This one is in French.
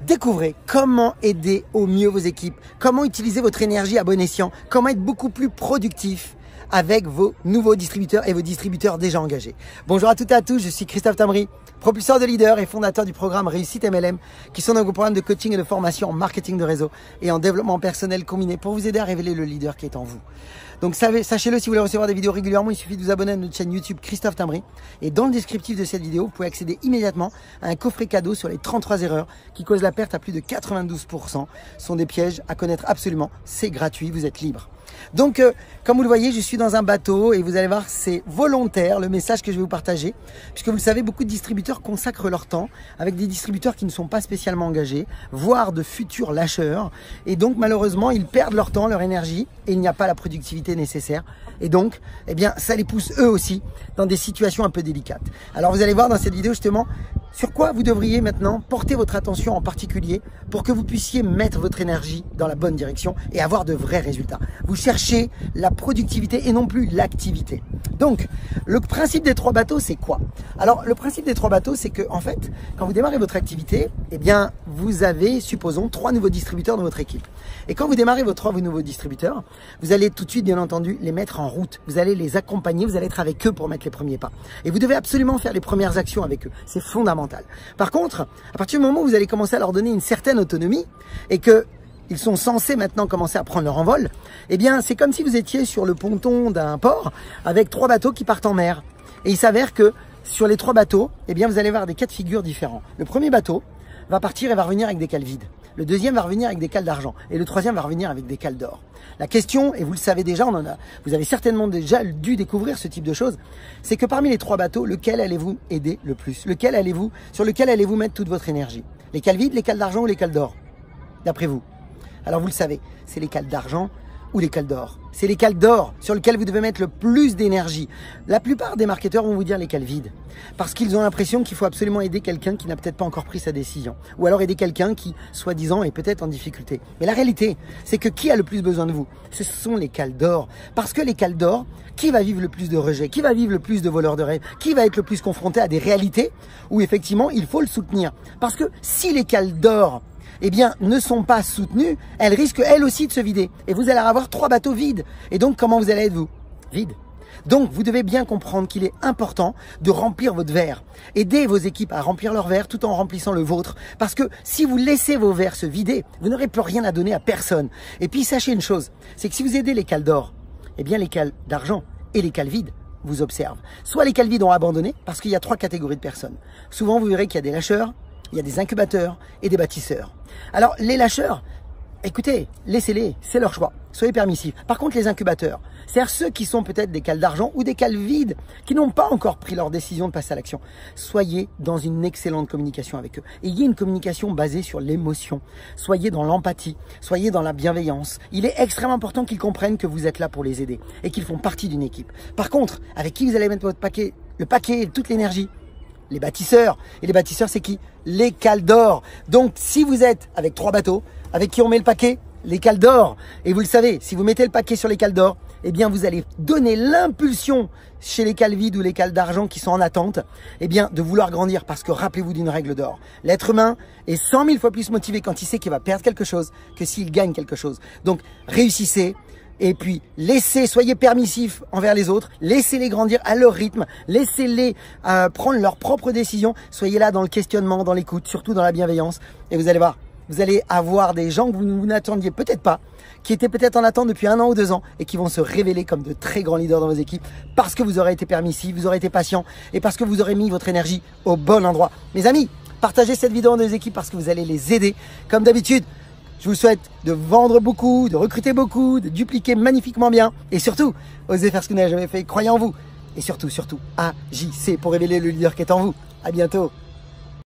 Découvrez comment aider au mieux vos équipes, comment utiliser votre énergie à bon escient, comment être beaucoup plus productif avec vos nouveaux distributeurs et vos distributeurs déjà engagés. Bonjour à toutes et à tous, je suis Christophe Tambry, propulseur de leaders et fondateur du programme Réussite MLM, qui sont nos programmes de coaching et de formation en marketing de réseau et en développement personnel combiné pour vous aider à révéler le leader qui est en vous. Donc sachez-le, si vous voulez recevoir des vidéos régulièrement, il suffit de vous abonner à notre chaîne YouTube Christophe Tambry. Et dans le descriptif de cette vidéo, vous pouvez accéder immédiatement à un coffret cadeau sur les 33 erreurs qui causent la perte à plus de 92%. Ce sont des pièges à connaître absolument. C'est gratuit, vous êtes libre. Donc, comme vous le voyez, je suis dans un bateau et vous allez voir, c'est volontaire le message que je vais vous partager. Puisque vous le savez, beaucoup de distributeurs consacrent leur temps avec des distributeurs qui ne sont pas spécialement engagés, voire de futurs lâcheurs. Et donc, malheureusement, ils perdent leur temps, leur énergie et il n'y a pas la productivité nécessaire. Et donc, eh bien, ça les pousse eux aussi dans des situations un peu délicates. Alors, vous allez voir dans cette vidéo justement sur quoi vous devriez maintenant porter votre attention en particulier pour que vous puissiez mettre votre énergie dans la bonne direction et avoir de vrais résultats. Vous cherchez la productivité et non plus l'activité. Donc, le principe des 3 bateaux, c'est quoi? Alors, le principe des 3 bateaux, c'est que, en fait, quand vous démarrez votre activité, eh bien, vous avez, supposons, 3 nouveaux distributeurs dans votre équipe. Et quand vous démarrez vos 3 nouveaux distributeurs, vous allez tout de suite, bien entendu, les mettre en route. Vous allez les accompagner, vous allez être avec eux pour mettre les premiers pas. Et vous devez absolument faire les premières actions avec eux. C'est fondamental. Par contre, à partir du moment où vous allez commencer à leur donner une certaine autonomie et que ils sont censés maintenant commencer à prendre leur envol, eh bien, c'est comme si vous étiez sur le ponton d'un port avec 3 bateaux qui partent en mer. Et il s'avère que sur les 3 bateaux, eh bien, vous allez voir des cas de figure différents. Le premier bateau va partir et va revenir avec des cales vides. Le deuxième va revenir avec des cales d'argent. Et le troisième va revenir avec des cales d'or. La question, et vous le savez déjà, vous avez certainement déjà dû découvrir ce type de choses, c'est que parmi les 3 bateaux, lequel allez-vous aider le plus? Sur lequel allez-vous mettre toute votre énergie? Les cales vides, les cales d'argent ou les cales d'or? D'après vous? Alors vous le savez, c'est les cales d'argent ou les cales d'or. C'est les cales d'or sur lesquelles vous devez mettre le plus d'énergie. La plupart des marketeurs vont vous dire les cales vides. Parce qu'ils ont l'impression qu'il faut absolument aider quelqu'un qui n'a peut-être pas encore pris sa décision. Ou alors aider quelqu'un qui, soi-disant, est peut-être en difficulté. Mais la réalité, c'est que qui a le plus besoin de vous? Ce sont les cales d'or. Parce que les cales d'or, qui va vivre le plus de rejets? Qui va vivre le plus de voleurs de rêves? Qui va être le plus confronté à des réalités où effectivement il faut le soutenir? Parce que si les cales d'or eh bien, ne sont pas soutenues, elles risquent elles aussi de se vider. Et vous allez avoir 3 bateaux vides. Et donc, comment vous allez être vous? Vide. Donc, vous devez bien comprendre qu'il est important de remplir votre verre. Aidez vos équipes à remplir leur verre tout en remplissant le vôtre. Parce que si vous laissez vos verres se vider, vous n'aurez plus rien à donner à personne. Et puis, sachez une chose, c'est que si vous aidez les cales d'or, eh bien, les cales d'argent et les cales vides vous observent. Soit les cales vides ont abandonné, parce qu'il y a 3 catégories de personnes. Souvent, vous verrez qu'il y a des lâcheurs, il y a des incubateurs et des bâtisseurs. Alors, les lâcheurs, écoutez, laissez-les, c'est leur choix. Soyez permissifs. Par contre, les incubateurs, c'est-à-dire ceux qui sont peut-être des cales d'argent ou des cales vides, qui n'ont pas encore pris leur décision de passer à l'action. Soyez dans une excellente communication avec eux. Ayez une communication basée sur l'émotion. Soyez dans l'empathie. Soyez dans la bienveillance. Il est extrêmement important qu'ils comprennent que vous êtes là pour les aider et qu'ils font partie d'une équipe. Par contre, avec qui vous allez mettre votre paquet, le paquet, toute l'énergie? Les bâtisseurs. Et les bâtisseurs, c'est qui? Les cales d'or. Donc, si vous êtes avec 3 bateaux, avec qui on met le paquet? Les cales d'or. Et vous le savez, si vous mettez le paquet sur les cales d'or, eh bien, vous allez donner l'impulsion chez les cales vides ou les cales d'argent qui sont en attente, eh bien, de vouloir grandir. Parce que rappelez-vous d'une règle d'or. L'être humain est 100 000 fois plus motivé quand il sait qu'il va perdre quelque chose que s'il gagne quelque chose. Donc, réussissez. Et puis, soyez permissifs envers les autres, laissez-les grandir à leur rythme, laissez-les prendre leurs propres décisions, soyez là dans le questionnement, dans l'écoute, surtout dans la bienveillance. Et vous allez voir, vous allez avoir des gens que vous n'attendiez peut-être pas, qui étaient peut-être en attente depuis 1 an ou 2 ans et qui vont se révéler comme de très grands leaders dans vos équipes parce que vous aurez été permissifs, vous aurez été patient et parce que vous aurez mis votre énergie au bon endroit. Mes amis, partagez cette vidéo dans vos équipes parce que vous allez les aider. Comme d'habitude, je vous souhaite de vendre beaucoup, de recruter beaucoup, de dupliquer magnifiquement bien et surtout, osez faire ce que vous n'avez jamais fait, croyez en vous. Et surtout, agissez pour révéler le leader qui est en vous. À bientôt.